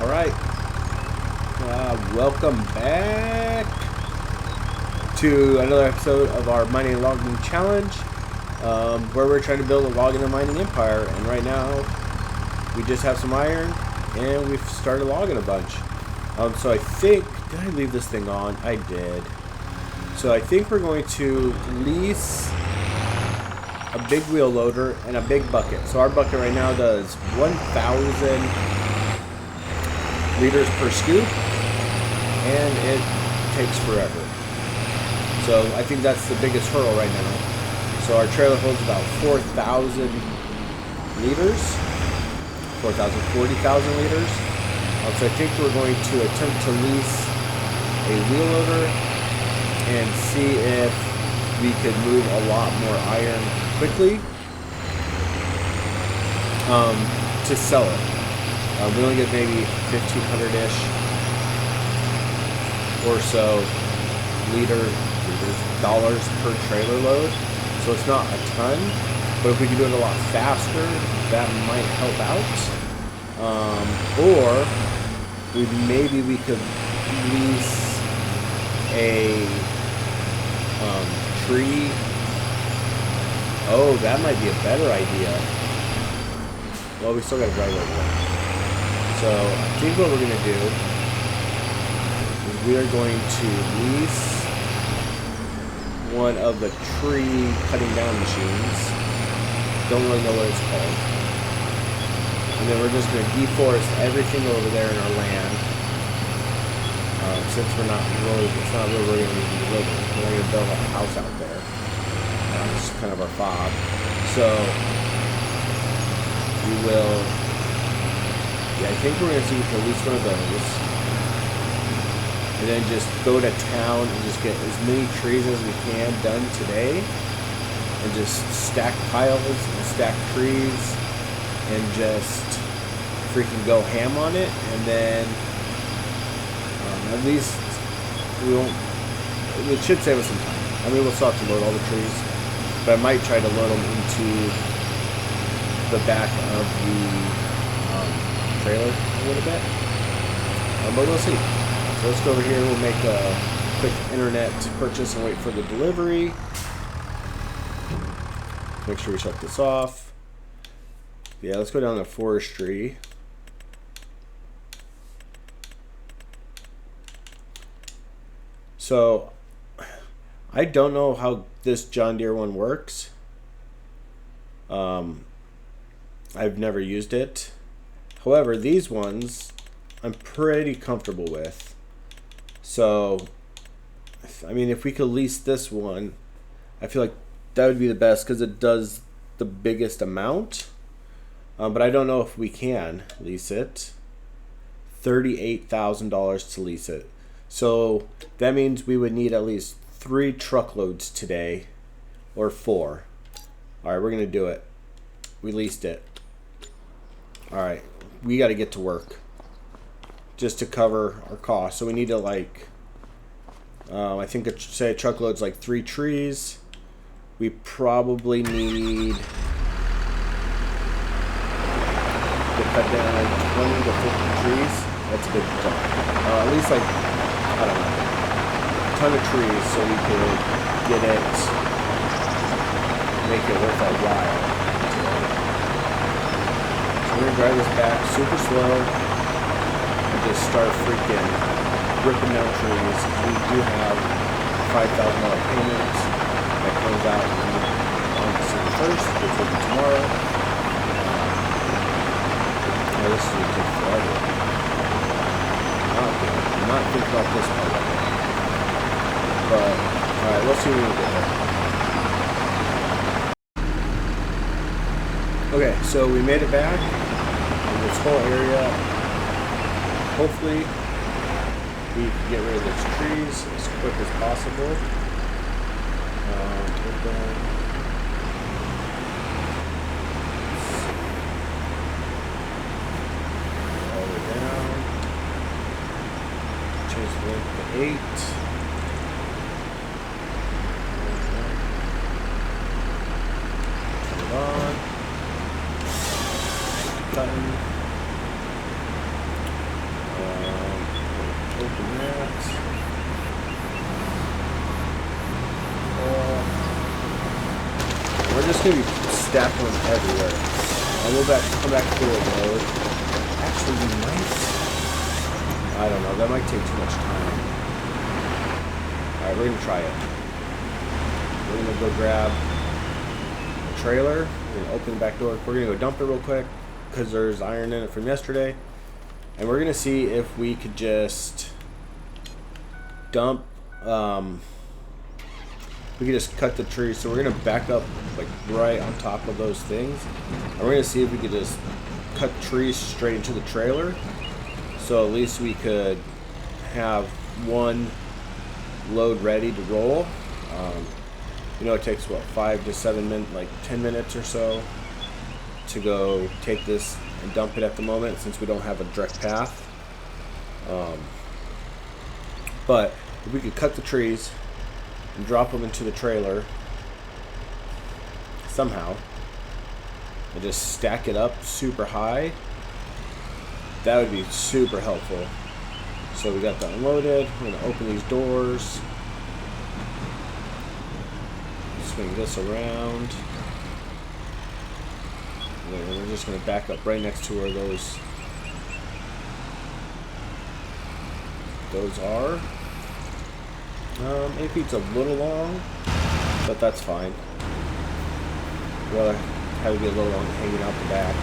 Alright, welcome back to another episode of our mining and logging challenge, where we're trying to build a logging and mining empire. And right now we just have some iron and we've started logging a bunch. So I think, did I leave this thing on? I did. So I think we're going to lease a big wheel loader and a big bucket. So our bucket right now does 1,000 liters per scoop, and it takes forever. So I think that's the biggest hurdle right now. So our trailer holds about 4,000 liters, 40,000 liters. So I think we're going to attempt to lease a wheel loader and see if we could move a lot more iron quickly to sell it. We only get maybe 1,500-ish or so dollars per trailer load. So it's not a ton, but if we could do it a lot faster, that might help out. Or maybe we could lease a tree. Oh, that might be a better idea. Well, we still gotta drive over there. So I think what we're going to do is we are going to lease one of the tree cutting down machines. Don't really know what it's called. And then we're just going to deforest everything over there in our land. Since it's not really going to be living. We're going to build a house out there. It's kind of our fob. So we will... Yeah, I think we're going to see at least one of those. And then just go to town and just get as many trees as we can done today. And just stack piles and stack trees. And just freaking go ham on it. And then at least we won't... It should save us some time. I mean, we'll still have to load all the trees. But I might try to load them into the back of the... trailer a little bit, but we'll see. So let's go over here. We'll make a quick internet purchase and wait for the delivery. Make sure we shut this off. Yeah, let's go down to forestry. So I don't know how this John Deere one works. I've never used it. However, these ones I'm pretty comfortable with. So, I mean, if we could lease this one, I feel like that would be the best because it does the biggest amount. But I don't know if we can lease it. $38,000 to lease it. So that means we would need at least 3 truckloads today, or 4. All right, we're gonna do it. We leased it. All right. We got to get to work just to cover our costs. So we need to I think say a truckload's like 3 trees. We probably need to cut down like 20 to 50 trees. That's a good jump. At least I don't know, a ton of trees so we could get it, make it worth our while. We're going to drive this back super slow and just start freaking ripping down trees. We do have $5,000 payment that comes out on December 1st, which will be tomorrow. Oh, this is going to take forever. I'm not thinking about this part of it. But, alright, let's see when we get there. Okay, so we made it back. This whole area, hopefully we can get rid of those trees as quick as possible. All the way down. Change the length to 8. Turn it on. Button. just gonna be stacking them everywhere. And we'll come back to it mode. Actually, we might. I don't know. That might take too much time. All right, we're gonna try it. We're gonna go grab the trailer. We're gonna open the back door. We're gonna go dump it real quick because there's iron in it from yesterday, and we're gonna see if we could just dump. We could just cut the trees. So we're gonna back up like right on top of those things, and we're gonna see if we could just cut trees straight into the trailer. So at least we could have one load ready to roll. You know, it takes what, 5 to 7 minutes, like 10 minutes or so to go take this and dump it at the moment, since we don't have a direct path. But if we could cut the trees and drop them into the trailer somehow and just stack it up super high, that would be super helpful. So we got that unloaded. We're gonna open these doors, swing this around, and then we're just gonna back up right next to where those are. 8 feet's a little long, but that's fine. Rather have it be a little long hanging out the back.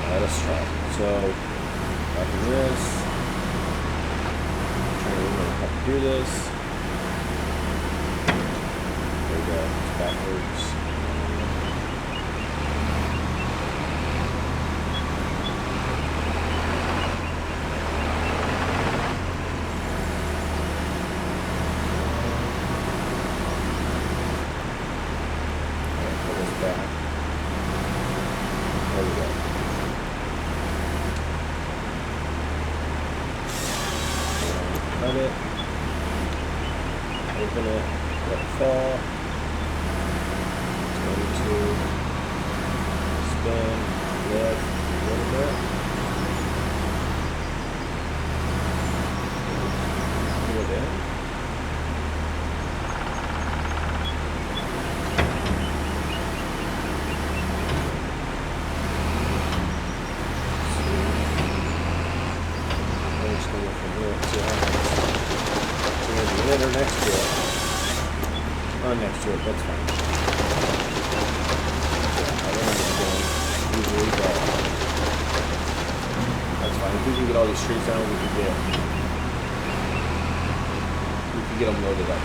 Alright, let's try it. So, back in this. Trying to remember how to do this. There we go. It's backwards. Cut it, open it, let it fall. It's going to spin, lift a little bit. Pull it in. I'm just going to go from here and see how much. Or next to it. Oh, next to it, that's fine. I don't know easily, but that's fine. If we can get all these trees down, we can get them loaded up.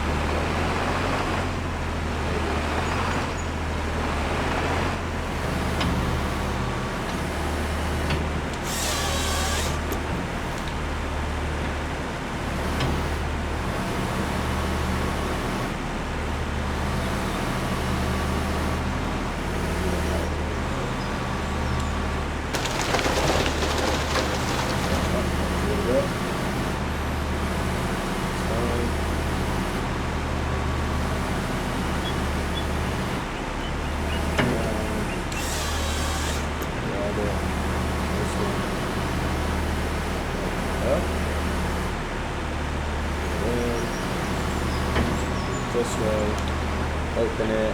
This way, open it,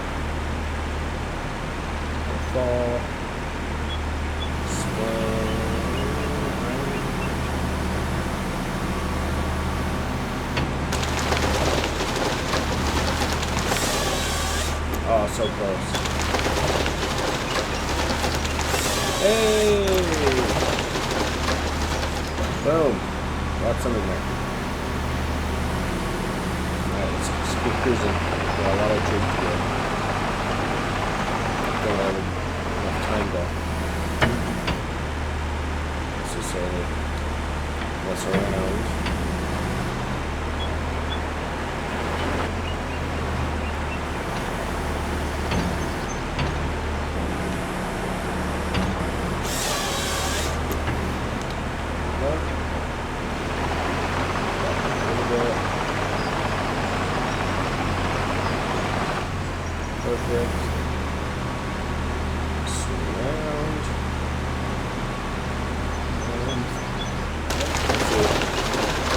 fall, spin. Oh, so close. Hey! Boom. Got some in there. Keep cruising. Got a lot of trees to go. Don't have enough time though. Let's just mess around. Perfect. Swing around. And that's it.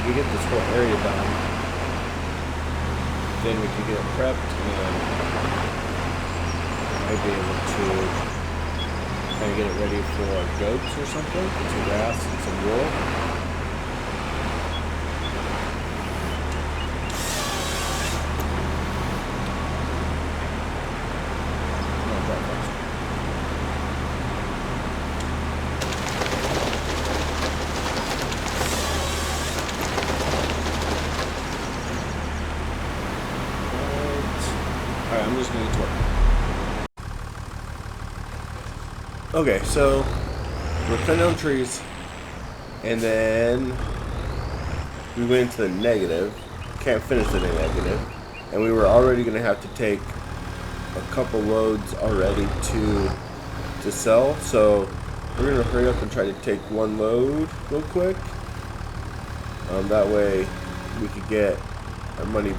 we could get this whole area done, then we could get it prepped and might be able to kind of get it ready for goats or something, get some grass and some wool. Alright, I'm just going to get to work. Okay, so we're cutting down trees, and then we went into the negative. Can't finish the negative, and we were already going to have to take a couple loads already to sell. So we're going to hurry up and try to take one load real quick. That way we could get our money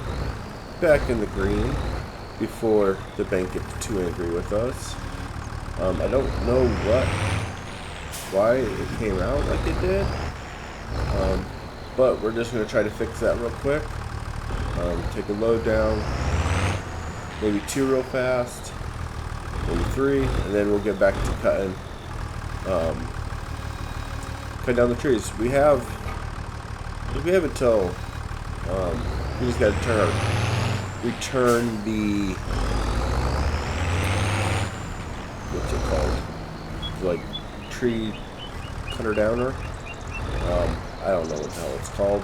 back in the green before the bank gets too angry with us. I don't know why it came out like it did, but we're just going to try to fix that real quick. Take a load down, maybe 2 real fast, maybe 3, and then we'll get back to cutting down the trees. We have until we just got to return the, what's it called, like tree cutter downer. I don't know what the hell it's called,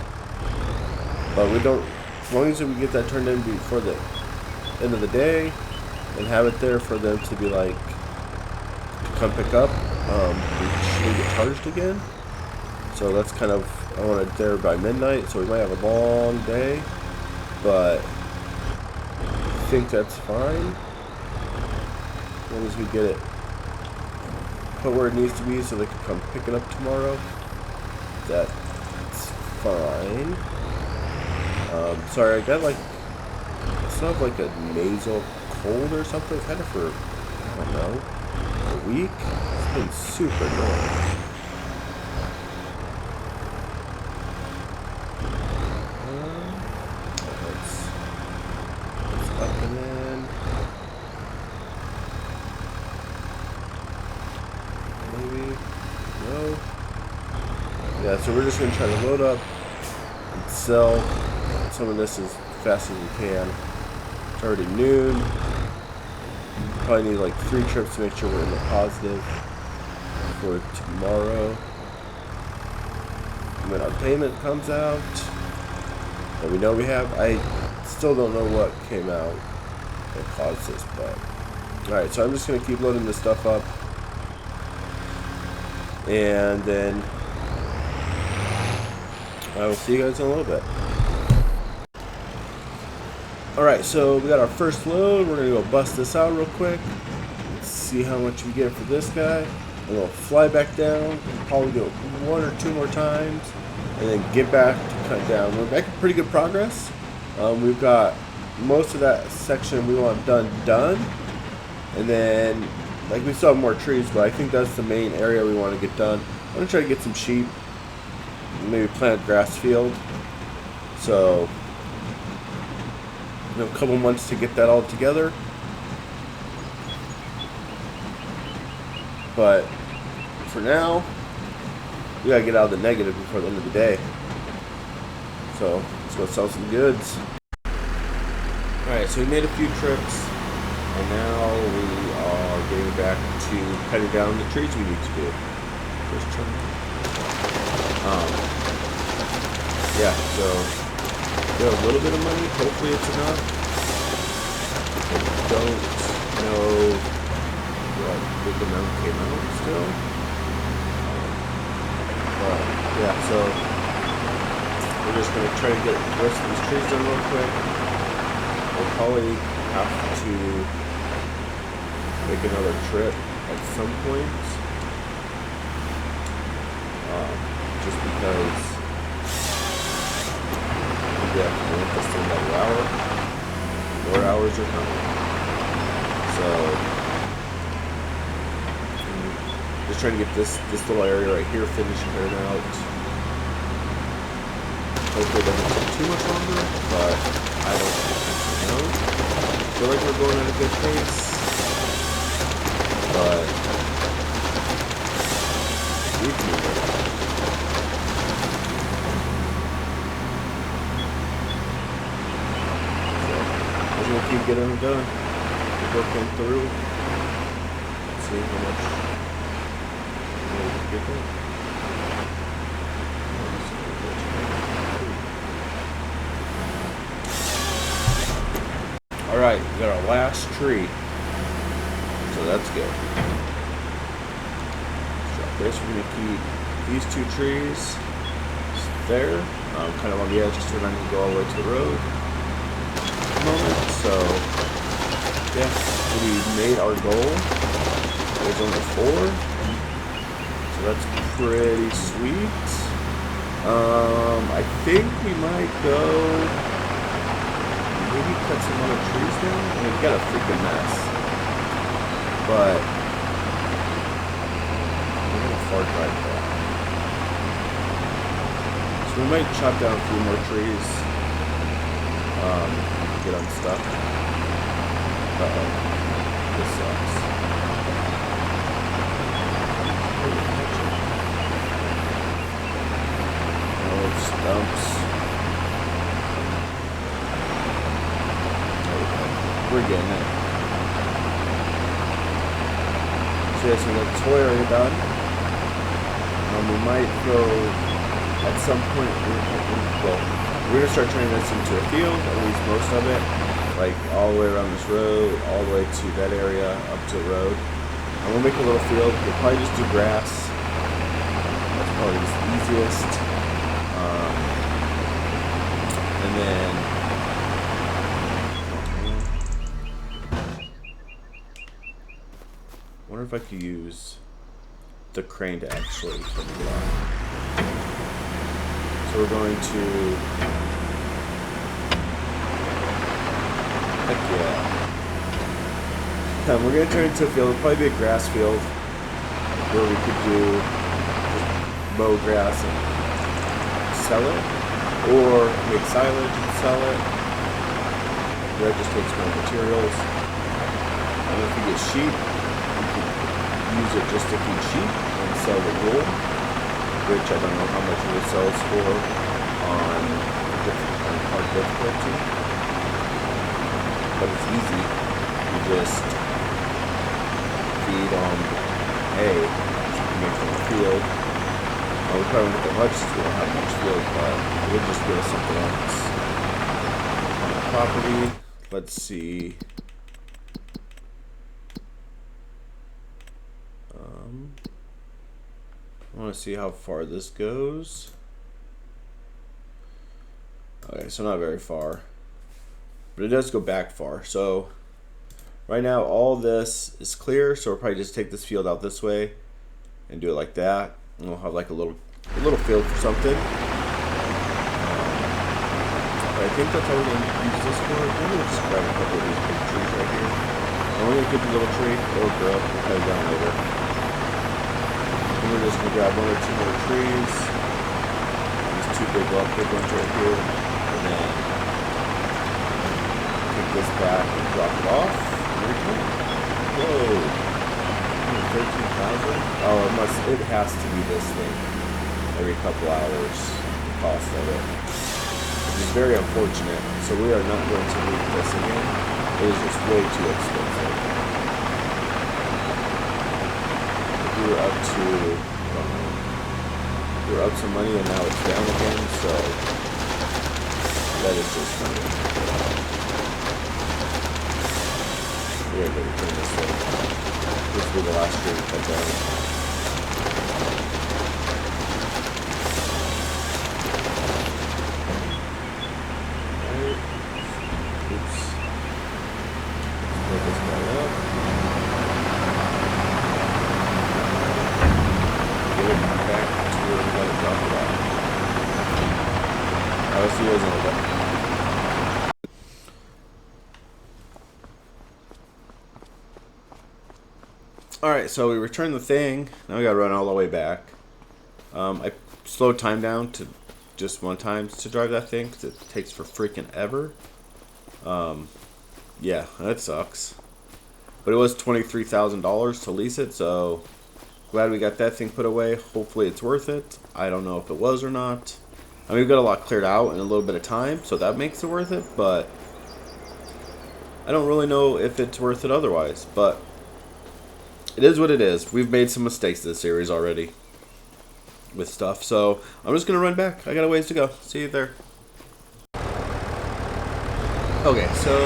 but we don't, as long as we get that turned in before the end of the day and have it there for them to be like to come pick up, we should get charged again. So that's kind of, I want it there by midnight, so we might have a long day, but I think that's fine as long as we get it put where it needs to be so they can come pick it up tomorrow. That's fine. Sorry, I got like, I still have like a nasal cold or something, kind of for, I don't know, a week. It's been super annoying. Let's up and in. Maybe, no. Yeah, so we're just gonna try to load up and sell some of this as fast as we can. It's already noon. Probably need like 3 trips to make sure we're in the positive for tomorrow. And then our payment comes out. And we know we have, I still don't know what came out that caused this, but alright, so I'm just gonna keep loading this stuff up. And then I will see you guys in a little bit. Alright, so we got our first load. We're going to go bust this out real quick. Let's see how much we get for this guy. And we'll fly back down. Probably do it 1 or 2 more times. And then get back to cut down. We're making pretty good progress. We've got most of that section we want done. And then, like, we still have more trees, but I think that's the main area we want to get done. I'm going to try to get some sheep. Maybe plant a grass field. So, a couple months to get that all together, but for now we gotta get out of the negative before the end of the day, so let's go sell some goods. Alright, so we made a few trips and now we are getting back to cutting down the trees we need to do. First trim. Yeah, so we have a little bit of money. Hopefully it's enough. I don't know what big amount came out still. But yeah, so we're just going to try to get the rest of these trees done real quick. We'll probably have to make another trip at some point. Just because yeah, we're just in another hour. More hours are coming. So, just trying to get this little area right here finished and cleared out. Hopefully it doesn't take too much longer, but I don't actually know. I feel like we're going at a good pace, but we can do it. So, we'll keep getting them done. Working through. Let's see how much we'll get there. Alright, we got our last tree. So that's good. So this, we're going to keep these two trees there. Kind of on the edge, so we're not going to go all the way to the road at the moment. So, yeah, so we made our goal. There's only 4. So that's pretty sweet. I think we might go... maybe cut some other trees down. I mean, we got a freaking mess. But we're gonna far drive that. So we might chop down a few more trees. Get unstuck. Uh-oh. This sucks. Oh, stumps. We're getting it. So yes, we got the toy area done. We might go at some point. Well, we're gonna start turning this into a field, at least most of it, like all the way around this road, all the way to that area up to the road. And we'll make a little field. We'll probably just do grass. That's probably the easiest. And then. I wonder if I could use the crane to actually put it on. So we're going to... heck yeah. We're going to turn it into a field. It'll probably be a grass field where we could do just mow grass and sell it. Or make silage and sell it. That just takes more materials. And if we get sheep, use it just to feed sheep and sell the wool, which I don't know how much it sells for on hard difficulty, but it's easy. You just feed on hay, make from the field. We probably won't get that much since we don't have much field, but we'll just get something else on the property. Let's see. I want to see how far this goes. Okay, so not very far, but it does go back far. So right now all this is clear, so we'll probably just take this field out this way and do it like that, and we'll have like a little field for something. But I think that's all we're going to use this for. Maybe we'll just grab a couple of these big trees right here. And we're going to keep the little tree. It'll grow up. We'll cut it down later. We're just going to grab 1 or 2 more trees. These 2 big ones right here. And then take this back and drop it off. And we're done. Whoa. 13,000? Oh, it has to be this thing. Every couple hours, the cost of it. Which is very unfortunate. So we are not going to leave this again. It is just way too expensive. We were up some money and now it's down again, so that is just funny. We're going to turn this way. This will be the last tree we cut down. Alright, so we returned the thing. Now we gotta run all the way back. I slowed time down to just one time to drive that thing because it takes for freaking ever. Yeah, that sucks. But it was $23,000 to lease it, so glad we got that thing put away. Hopefully it's worth it. I don't know if it was or not. I mean, we got a lot cleared out in a little bit of time, so that makes it worth it, but I don't really know if it's worth it otherwise. But it is what it is. We've made some mistakes this series already with stuff, so I'm just going to run back. I got a ways to go. See you there. Okay, so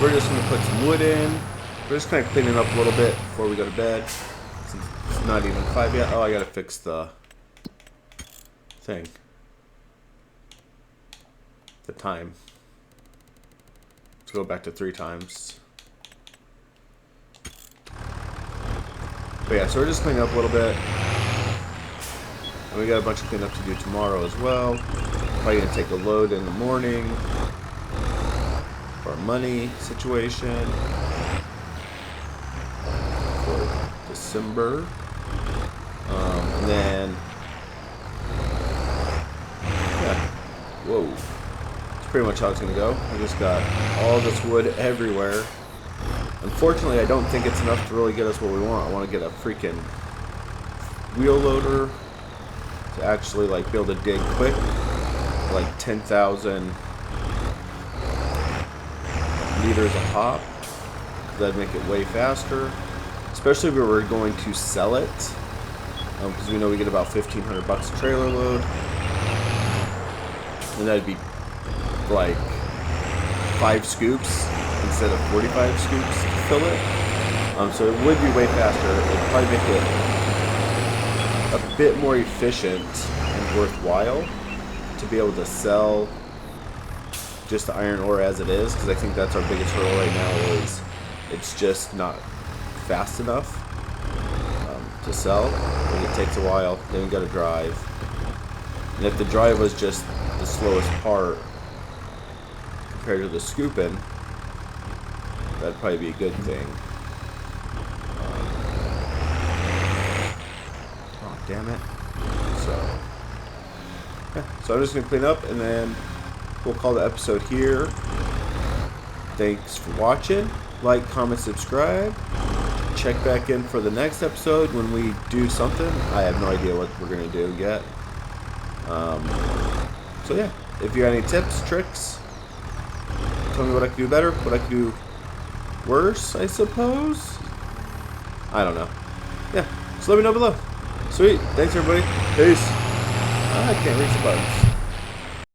we're just going to put some wood in. We're just kind of cleaning up a little bit before we go to bed. Since it's not even 5 yet. Oh, I got to fix the thing. The time. Let's go back to 3 times. But yeah, so we're just cleaning up a little bit. And we got a bunch of cleanup to do tomorrow as well. Probably going to take a load in the morning. For our money situation. For December. And then... yeah. Whoa. That's pretty much how it's going to go. I just got all this wood everywhere. Unfortunately, I don't think it's enough to really get us what we want. I want to get a freaking wheel loader to actually like be able to dig quick, like 10,000 liters a pop. That'd make it way faster, especially if we were going to sell it, because we know we get about $1,500 a trailer load, and that'd be like 5 scoops instead of 45 scoops to fill it. So it would be way faster. It'd probably make it a bit more efficient and worthwhile to be able to sell just the iron ore as it is, because I think that's our biggest hurdle right now is it's just not fast enough to sell. Like it takes a while, then we got to drive. And if the drive was just the slowest part compared to the scooping, that'd probably be a good thing. Oh, damn it. So, yeah. So I'm just going to clean up, and then we'll call the episode here. Thanks for watching. Like, comment, subscribe. Check back in for the next episode when we do something. I have no idea what we're going to do yet. So yeah, if you have any tips, tricks, tell me what I could do better, what I could do worse, I suppose. I don't know. Yeah, just let me know below. Sweet. Thanks, everybody. Peace. I can't reach the buttons.